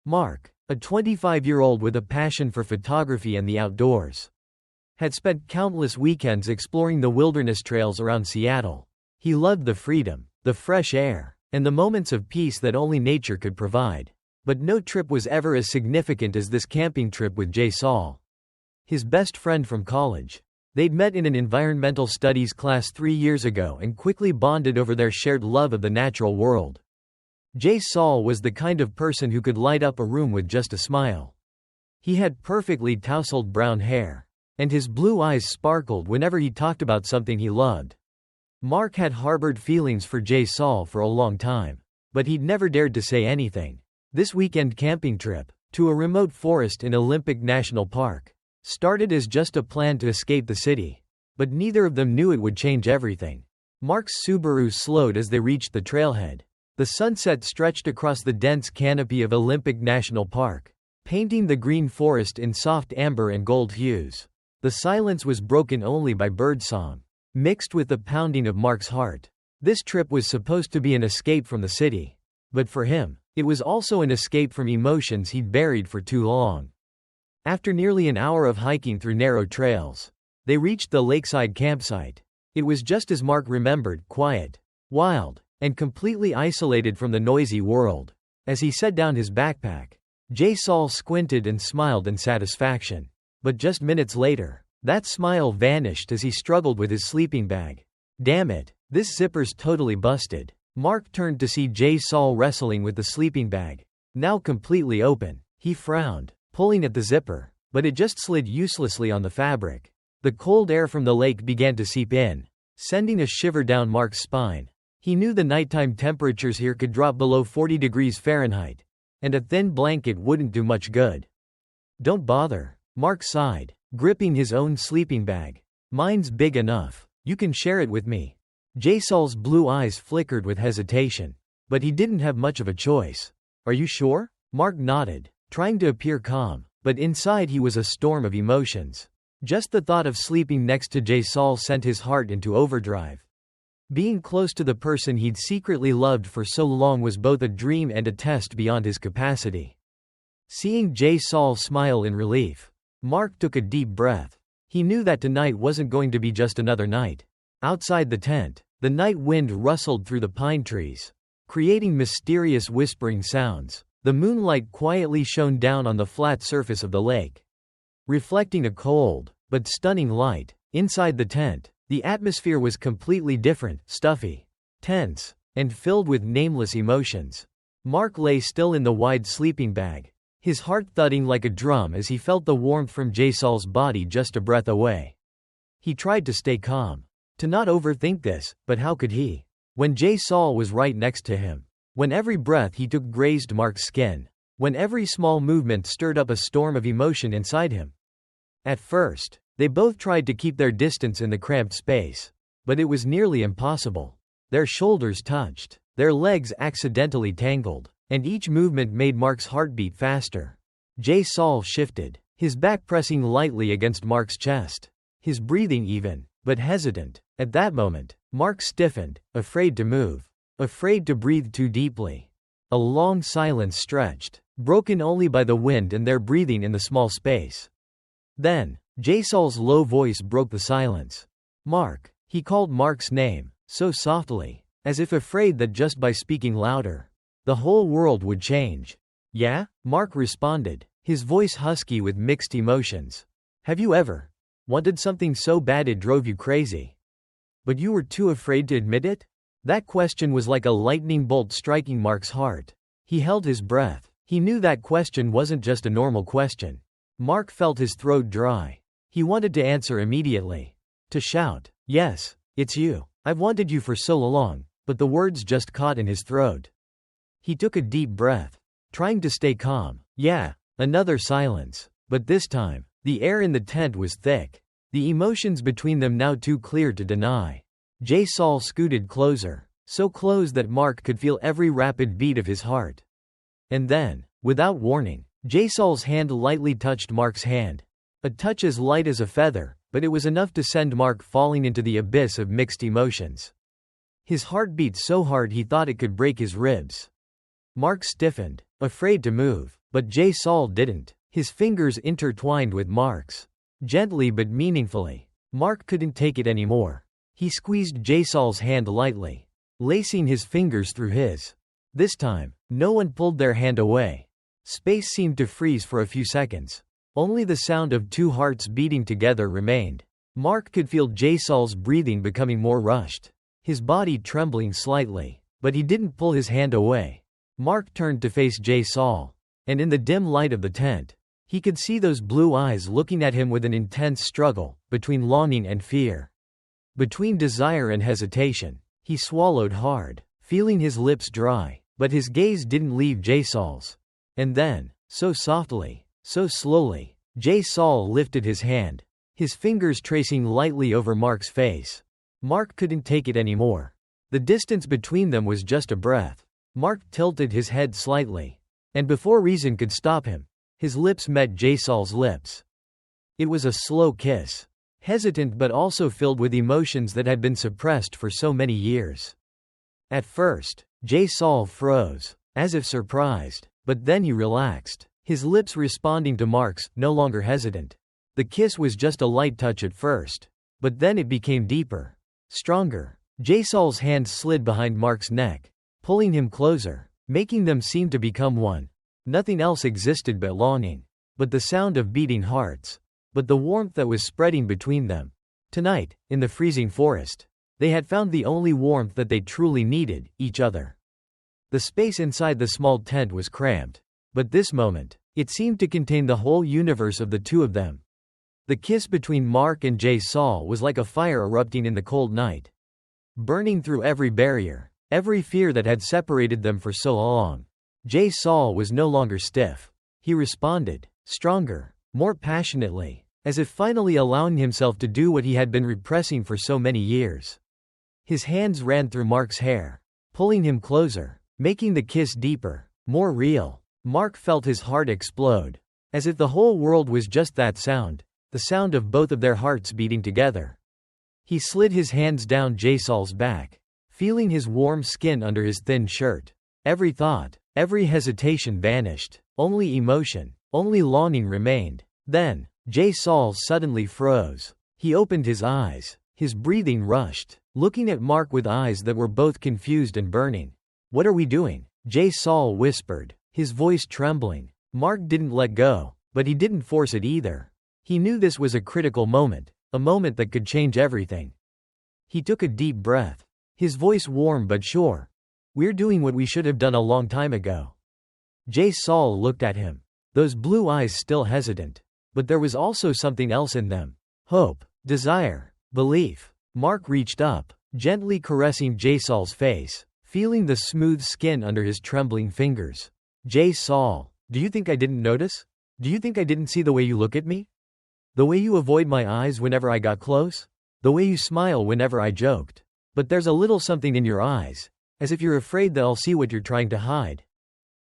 Mark, a 25-year-old with a passion for photography and the outdoors, had spent countless weekends exploring the wilderness trails around Seattle. He loved the freedom, the fresh air, and the moments of peace that only nature could provide. But no trip was ever as significant as this camping trip with Jay Saul, his best friend from college. They'd met in an environmental studies class 3 years ago and quickly bonded over their shared love of the natural world. Jay Saul was the kind of person who could light up a room with just a smile. He had perfectly tousled brown hair, and his blue eyes sparkled whenever he talked about something he loved. Mark had harbored feelings for Jay Saul for a long time, but he'd never dared to say anything. This weekend camping trip, to a remote forest in Olympic National Park, started as just a plan to escape the city, but neither of them knew it would change everything. Mark's Subaru slowed as they reached the trailhead. The sunset stretched across the dense canopy of Olympic National Park, painting the green forest in soft amber and gold hues. The silence was broken only by birdsong, mixed with the pounding of Mark's heart. This trip was supposed to be an escape from the city, but for him, it was also an escape from emotions he'd buried for too long. After nearly an hour of hiking through narrow trails, they reached the lakeside campsite. It was just as Mark remembered, quiet, wild, and completely isolated from the noisy world. As he set down his backpack, Jay Saul squinted and smiled in satisfaction. But just minutes later, that smile vanished as he struggled with his sleeping bag. Damn it, this zipper's totally busted. Mark turned to see Jay Saul wrestling with the sleeping bag, now completely open. He frowned, pulling at the zipper, but it just slid uselessly on the fabric. The cold air from the lake began to seep in, sending a shiver down Mark's spine. He knew the nighttime temperatures here could drop below 40 degrees Fahrenheit, and a thin blanket wouldn't do much good. Don't bother, Mark sighed, gripping his own sleeping bag. Mine's big enough. You can share it with me. Jay Saul's blue eyes flickered with hesitation, but he didn't have much of a choice. Are you sure? Mark nodded, trying to appear calm, but inside he was a storm of emotions. Just the thought of sleeping next to Jay Saul sent his heart into overdrive. Being close to the person he'd secretly loved for so long was both a dream and a test beyond his capacity. Seeing Jay Saul smile in relief, Mark took a deep breath. He knew that tonight wasn't going to be just another night. Outside the tent, the night wind rustled through the pine trees, creating mysterious whispering sounds. The moonlight quietly shone down on the flat surface of the lake, reflecting a cold, but stunning light. Inside the tent, the atmosphere was completely different, stuffy, tense, and filled with nameless emotions. Mark lay still in the wide sleeping bag, his heart thudding like a drum as he felt the warmth from Jay Saul's body just a breath away. He tried to stay calm, to not overthink this, but how could he, when Jay Saul was right next to him? When every breath he took grazed Mark's skin, when every small movement stirred up a storm of emotion inside him. At first, they both tried to keep their distance in the cramped space, but it was nearly impossible. Their shoulders touched, their legs accidentally tangled, and each movement made Mark's heart beat faster. Jay Saul shifted, his back pressing lightly against Mark's chest, his breathing even, but hesitant. At that moment, Mark stiffened, afraid to move, afraid to breathe too deeply. A long silence stretched, broken only by the wind and their breathing in the small space. Then, Jay Saul's low voice broke the silence. Mark. He called Mark's name, so softly, as if afraid that just by speaking louder, the whole world would change. Yeah? Mark responded, his voice husky with mixed emotions. Have you ever wanted something so bad it drove you crazy, but you were too afraid to admit it? That question was like a lightning bolt striking Mark's heart. He held his breath. He knew that question wasn't just a normal question. Mark felt his throat dry. He wanted to answer immediately. To shout, "Yes, it's you. I've wanted you for so long," but the words just caught in his throat. He took a deep breath, trying to stay calm. Yeah, another silence. But this time, the air in the tent was thick, the emotions between them now too clear to deny. Jay Saul scooted closer, so close that Mark could feel every rapid beat of his heart. And then, without warning, Jay Saul's hand lightly touched Mark's hand. A touch as light as a feather, but it was enough to send Mark falling into the abyss of mixed emotions. His heart beat so hard he thought it could break his ribs. Mark stiffened, afraid to move, But Jay Saul didn't. His fingers intertwined with Mark's. Gently but meaningfully. Mark couldn't take it anymore. He squeezed Jay Saul's hand lightly, lacing his fingers through his. This time, no one pulled their hand away. Space seemed to freeze for a few seconds. Only the sound of two hearts beating together remained. Mark could feel Jay Saul's breathing becoming more rushed, his body trembling slightly, but he didn't pull his hand away. Mark turned to face Jay Saul, and in the dim light of the tent, he could see those blue eyes looking at him with an intense struggle, between longing and fear. Between desire and hesitation. He swallowed hard, feeling his lips dry, but his gaze didn't leave Jay Saul's. And then, so softly, so slowly, Jay Saul lifted his hand, his fingers tracing lightly over Mark's face. Mark couldn't take it anymore. The distance between them was just a breath. Mark tilted his head slightly, and before reason could stop him, his lips met Jay Saul's lips. It was a slow kiss, hesitant but also filled with emotions that had been suppressed for so many years. At first, Jay Saul froze, as if surprised, but then he relaxed, his lips responding to Mark's, no longer hesitant. The kiss was just a light touch at first, but then it became deeper, stronger. Jay Saul's hand slid behind Mark's neck, pulling him closer, making them seem to become one. Nothing else existed but longing, but the sound of beating hearts, but the warmth that was spreading between them. Tonight, in the freezing forest, they had found the only warmth that they truly needed, each other. The space inside the small tent was cramped, but this moment, it seemed to contain the whole universe of the two of them. The kiss between Mark and Jay Saul was like a fire erupting in the cold night, burning through every barrier, every fear that had separated them for so long. Jay Saul was no longer stiff. He responded, stronger, more passionately, as if finally allowing himself to do what he had been repressing for so many years. His hands ran through Mark's hair, pulling him closer, making the kiss deeper, more real. Mark felt his heart explode, as if the whole world was just that sound, the sound of both of their hearts beating together. He slid his hands down Jay Saul's back, feeling his warm skin under his thin shirt. Every thought, every hesitation vanished. Only emotion, only longing remained. Then, Jay Saul suddenly froze. He opened his eyes, his breathing rushed, looking at Mark with eyes that were both confused and burning. "What are we doing?" Jay Saul whispered, his voice trembling. Mark didn't let go, but he didn't force it either. He knew this was a critical moment, a moment that could change everything. He took a deep breath, his voice warm but sure. "We're doing what we should have done a long time ago." Jay Saul looked at him, those blue eyes still hesitant, but there was also something else in them. Hope, desire, belief. Mark reached up, gently caressing Jay Saul's face, feeling the smooth skin under his trembling fingers. "Jay Saul, do you think I didn't notice? Do you think I didn't see the way you look at me? The way you avoid my eyes whenever I got close? The way you smile whenever I joked? But there's a little something in your eyes, as if you're afraid that I'll see what you're trying to hide."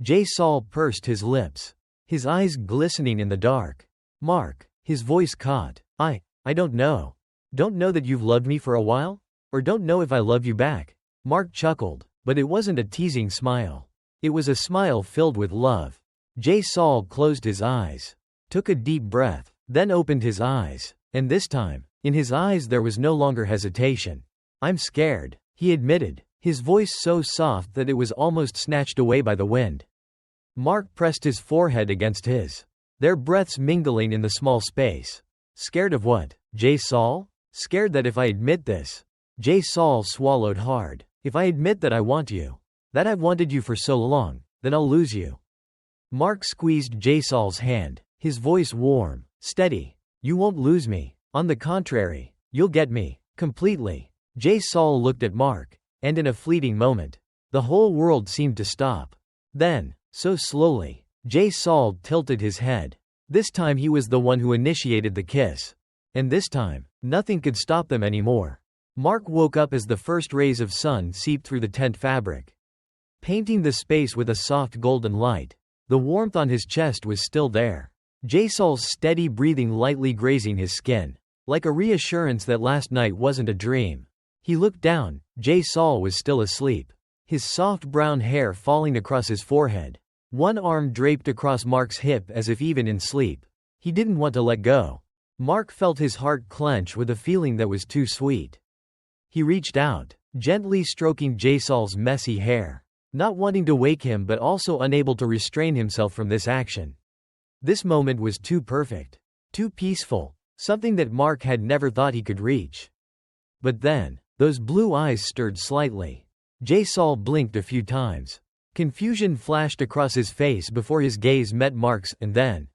Jay Saul pursed his lips, his eyes glistening in the dark. "Mark," his voice caught. I don't know. Don't know that you've loved me for a while? Or don't know if I love you back." Mark chuckled, but it wasn't a teasing smile. It was a smile filled with love. Jay Saul closed his eyes, took a deep breath, then opened his eyes, and this time, in his eyes there was no longer hesitation. "I'm scared," he admitted, his voice so soft that it was almost snatched away by the wind. Mark pressed his forehead against his, their breaths mingling in the small space. "Scared of what, Jay Saul? Scared that if I admit this..." Jay Saul swallowed hard. "If I admit that I want you, that I've wanted you for so long, then I'll lose you." Mark squeezed Jay Saul's hand, his voice warm, steady. "You won't lose me. On the contrary, you'll get me, completely." Jay Saul looked at Mark, and in a fleeting moment, the whole world seemed to stop. Then, so slowly, Jay Saul tilted his head. This time he was the one who initiated the kiss. And this time, nothing could stop them anymore. Mark woke up as the first rays of sun seeped through the tent fabric, painting the space with a soft golden light. The warmth on his chest was still there. Jay Saul's steady breathing lightly grazing his skin, like a reassurance that last night wasn't a dream. He looked down. Jay Saul was still asleep, his soft brown hair falling across his forehead. one arm draped across Mark's hip as if even in sleep. He didn't want to let go. Mark felt his heart clench with a feeling that was too sweet. He reached out, gently stroking Jasol's messy hair, not wanting to wake him but also unable to restrain himself from this action. This moment was too perfect, too peaceful, something that Mark had never thought he could reach. But then, those blue eyes stirred slightly. Jasol blinked a few times. Confusion flashed across his face before his gaze met Mark's, and then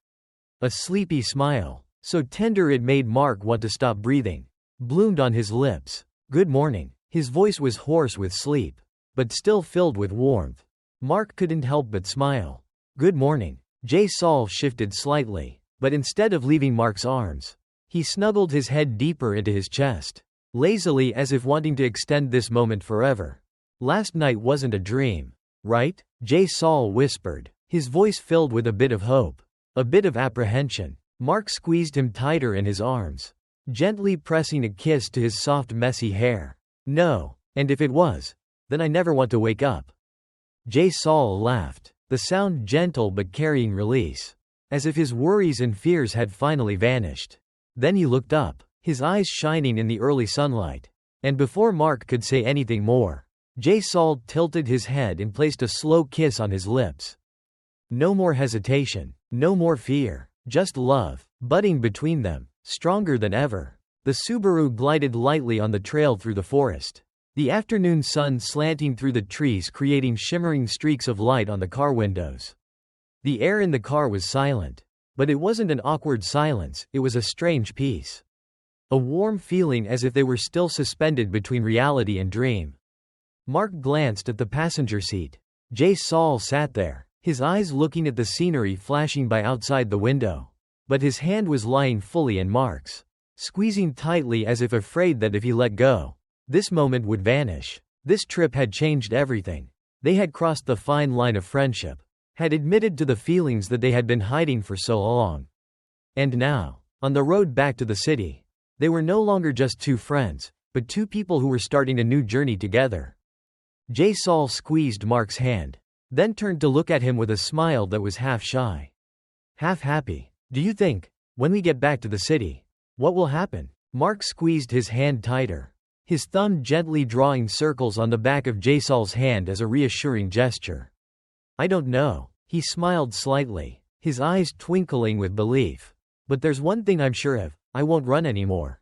a sleepy smile, so tender it made Mark want to stop breathing, bloomed on his lips. "Good morning." His voice was hoarse with sleep, but still filled with warmth. Mark couldn't help but smile. "Good morning." Jasol shifted slightly, but instead of leaving Mark's arms, he snuggled his head deeper into his chest, lazily as if wanting to extend this moment forever. "Last night wasn't a dream, right?" Jasol whispered, his voice filled with a bit of hope, a bit of apprehension. Mark squeezed him tighter in his arms, gently pressing a kiss to his soft messy hair. "No, and if it was, then I never want to wake up." Jasol laughed, the sound gentle but carrying release, as if his worries and fears had finally vanished. Then he looked up, his eyes shining in the early sunlight. And before Mark could say anything more, Jasol tilted his head and placed a slow kiss on his lips. No more hesitation, no more fear, just love, budding between them, stronger than ever. The Subaru glided lightly on the trail through the forest, the afternoon sun slanting through the trees creating shimmering streaks of light on the car windows. The air in the car was silent, but it wasn't an awkward silence, it was a strange peace. A warm feeling as if they were still suspended between reality and dream. Mark glanced at the passenger seat. Jasol sat there, his eyes looking at the scenery flashing by outside the window. But his hand was lying fully in Mark's, squeezing tightly as if afraid that if he let go, this moment would vanish. This trip had changed everything. They had crossed the fine line of friendship, had admitted to the feelings that they had been hiding for so long. And now, on the road back to the city, they were no longer just two friends, but two people who were starting a new journey together. Jasol squeezed Mark's hand, then turned to look at him with a smile that was half shy, half happy. "Do you think, when we get back to the city, what will happen?" Mark squeezed his hand tighter, his thumb gently drawing circles on the back of Jasol's hand as a reassuring gesture. "I don't know." He smiled slightly, his eyes twinkling with belief. "But there's one thing I'm sure of, I won't run anymore.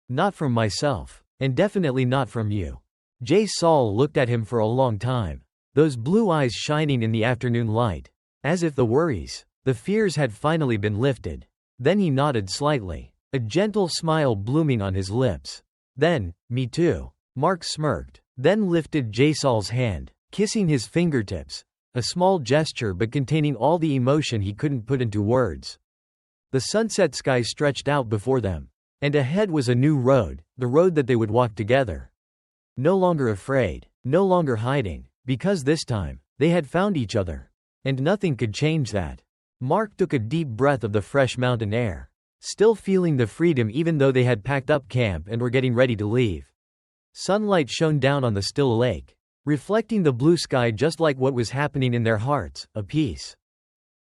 Not from myself, and definitely not from you." Jasol looked at him for a long time, those blue eyes shining in the afternoon light, as if the worries, the fears had finally been lifted. Then he nodded slightly, a gentle smile blooming on his lips. "Then, me too." Mark smirked, then lifted Jasol's hand, kissing his fingertips, a small gesture but containing all the emotion he couldn't put into words. The sunset sky stretched out before them, and ahead was a new road, the road that they would walk together. No longer afraid, no longer hiding, because this time, they had found each other. And nothing could change that. Mark took a deep breath of the fresh mountain air, still feeling the freedom even though they had packed up camp and were getting ready to leave. Sunlight shone down on the still lake, reflecting the blue sky just like what was happening in their hearts, a peace,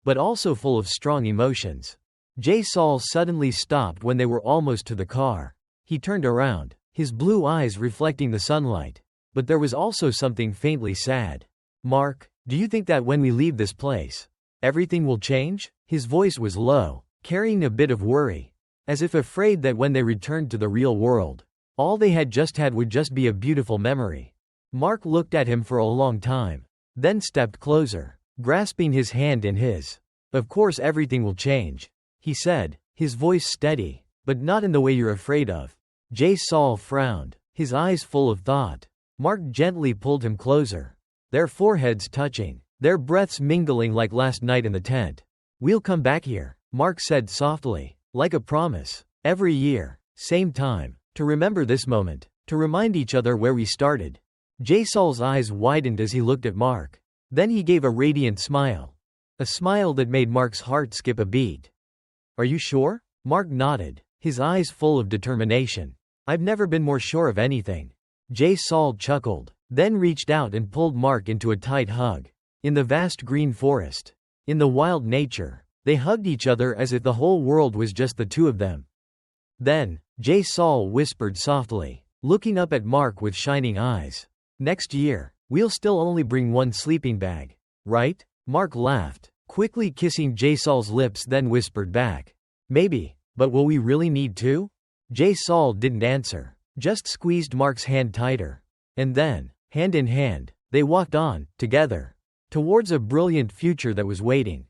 but also full of strong emotions. Jasol suddenly stopped when they were almost to the car. He turned around, his blue eyes reflecting the sunlight. But there was also something faintly sad. "Mark, do you think that when we leave this place, everything will change?" His voice was low, carrying a bit of worry, as if afraid that when they returned to the real world, all they had just had would just be a beautiful memory. Mark looked at him for a long time, then stepped closer, grasping his hand in his. "Of course everything will change," he said, his voice steady, "but not in the way you're afraid of." Jasol frowned, his eyes full of thought. Mark gently pulled him closer, their foreheads touching, their breaths mingling like last night in the tent. "We'll come back here," Mark said softly, like a promise. "Every year, same time, to remember this moment, to remind each other where we started." Jasol's eyes widened as he looked at Mark. Then he gave a radiant smile. A smile that made Mark's heart skip a beat. "Are you sure?" Mark nodded, his eyes full of determination. "I've never been more sure of anything." Jasol chuckled, then reached out and pulled Mark into a tight hug. In the vast green forest. In the wild nature. They hugged each other as if the whole world was just the two of them. Then, Saul whispered softly, looking up at Mark with shining eyes. Next year, we'll still only bring one sleeping bag. Right? Mark laughed, quickly kissing Saul's lips, then whispered back. Maybe, but will we really need two? Saul didn't answer, just squeezed Mark's hand tighter. And then, hand in hand, they walked on, together, towards a brilliant future that was waiting.